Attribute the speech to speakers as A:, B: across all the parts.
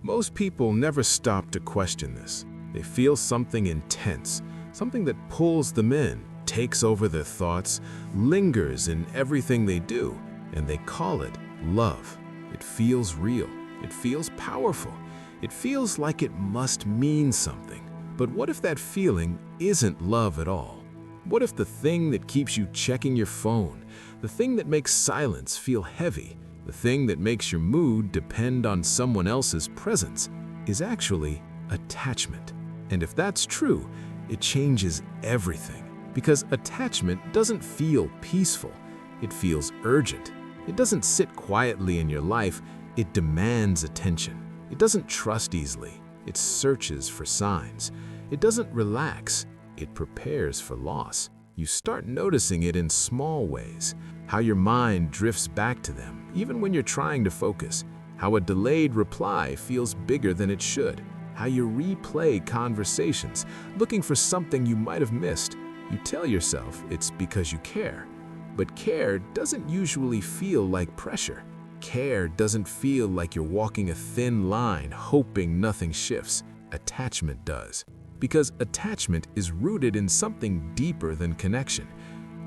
A: Most people never stop to question this. They feel something intense, something that pulls them in, takes over their thoughts, lingers in everything they do, and they call it love. It feels real. It feels powerful. It feels like it must mean something. But what if that feeling isn't love at all? What if the thing that keeps you checking your phone, the thing that makes silence feel heavy, the thing that makes your mood depend on someone else's presence, is actually attachment? And if that's true, it changes everything. Because attachment doesn't feel peaceful. It feels urgent. It doesn't sit quietly in your life. It demands attention. It doesn't trust easily. It searches for signs. It doesn't relax. It prepares for loss. You start noticing it in small ways, how your mind drifts back to them, even when you're trying to focus, how a delayed reply feels bigger than it should, how you replay conversations, looking for something you might have missed. You tell yourself it's because you care, but care doesn't usually feel like pressure. Care doesn't feel like you're walking a thin line hoping nothing shifts. Attachment does. Because attachment is rooted in something deeper than connection.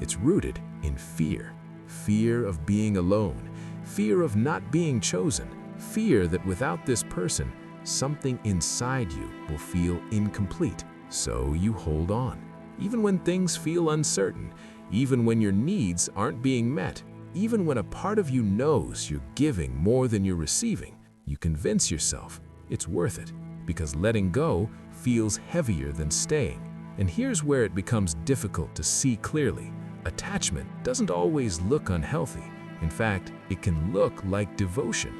A: It's rooted in fear. Fear of being alone. Fear of not being chosen. Fear that without this person, something inside you will feel incomplete. So you hold on. Even when things feel uncertain, even when your needs aren't being met, even when a part of you knows you're giving more than you're receiving, you convince yourself it's worth it, because letting go feels heavier than staying. And here's where it becomes difficult to see clearly. Attachment doesn't always look unhealthy. In fact, it can look like devotion.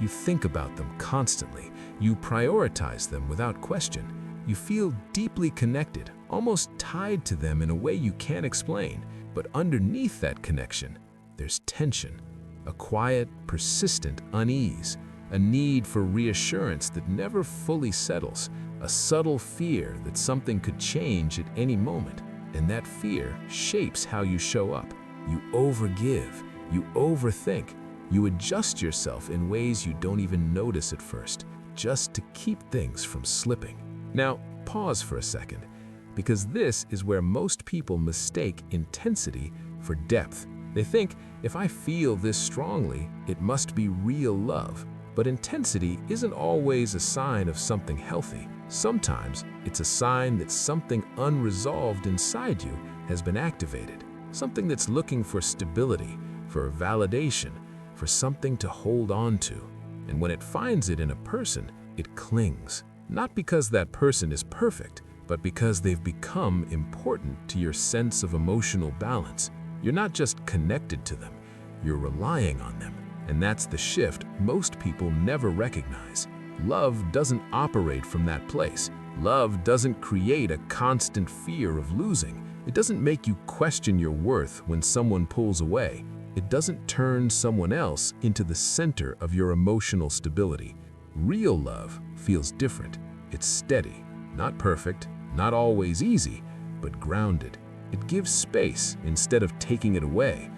A: You think about them constantly. You prioritize them without question. You feel deeply connected, almost tied to them in a way you can't explain. But underneath that connection, there's tension, a quiet, persistent unease, a need for reassurance that never fully settles, a subtle fear that something could change at any moment. And that fear shapes how you show up. You overgive, you overthink, you adjust yourself in ways you don't even notice at first, just to keep things from slipping. Now, pause for a second, because this is where most people mistake intensity for depth. They think, if I feel this strongly, it must be real love. But intensity isn't always a sign of something healthy. Sometimes it's a sign that something unresolved inside you has been activated, something that's looking for stability, for validation, for something to hold on to. And when it finds it in a person, it clings, not because that person is perfect, but because they've become important to your sense of emotional balance. You're not just connected to them, you're relying on them. And that's the shift most people never recognize. Love doesn't operate from that place. Love doesn't create a constant fear of losing. It doesn't make you question your worth when someone pulls away. It doesn't turn someone else into the center of your emotional stability. Real love feels different. It's steady, not perfect, not always easy, but grounded. It gives space instead of taking it away.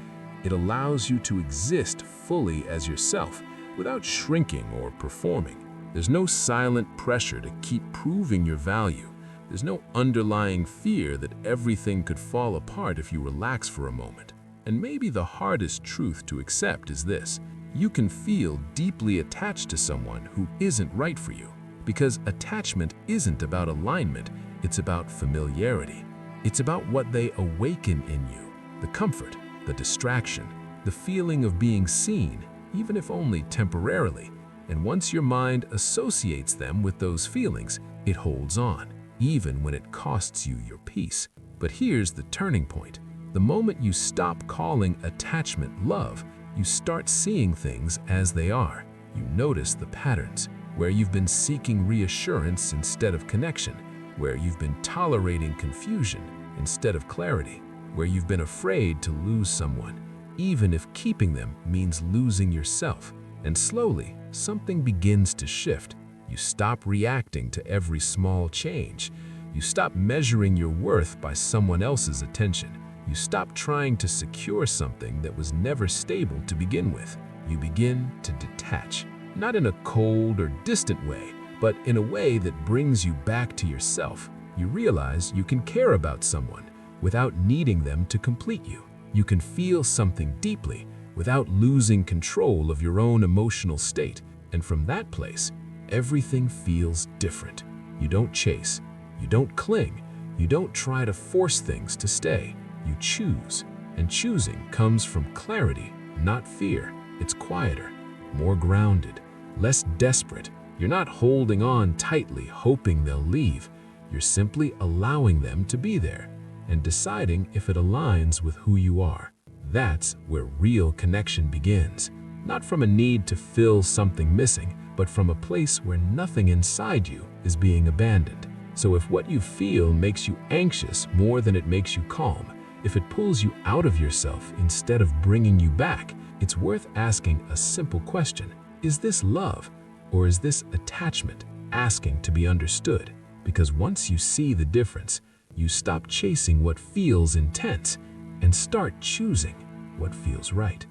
A: It allows you to exist fully as yourself without shrinking or performing. There's no silent pressure to keep proving your value. There's no underlying fear that everything could fall apart if you relax for a moment. And maybe the hardest truth to accept is this: you can feel deeply attached to someone who isn't right for you. Because attachment isn't about alignment, it's about familiarity. It's about what they awaken in you, the comfort, the distraction, the feeling of being seen, even if only temporarily. And once your mind associates them with those feelings, it holds on, even when it costs you your peace. But here's the turning point. The moment you stop calling attachment love, you start seeing things as they are. You notice the patterns, where you've been seeking reassurance instead of connection, where you've been tolerating confusion instead of clarity, where you've been afraid to lose someone, even if keeping them means losing yourself. And slowly, something begins to shift. You stop reacting to every small change. You stop measuring your worth by someone else's attention. You stop trying to secure something that was never stable to begin with. You begin to detach. not in a cold or distant way, but in a way that brings you back to yourself. You realize you can care about someone without needing them to complete you. You can feel something deeply without losing control of your own emotional state. And from that place, everything feels different. You don't chase, you don't cling, you don't try to force things to stay. You choose, and choosing comes from clarity, not fear. It's quieter, more grounded, less desperate. You're not holding on tightly, hoping they'll leave. You're simply allowing them to be there and deciding if it aligns with who you are. That's where real connection begins, not from a need to fill something missing, but from a place where nothing inside you is being abandoned. So if what you feel makes you anxious more than it makes you calm, if it pulls you out of yourself instead of bringing you back, it's worth asking a simple question. Is this love, or is this attachment asking to be understood? Because once you see the difference, you stop chasing what feels intense and start choosing what feels right.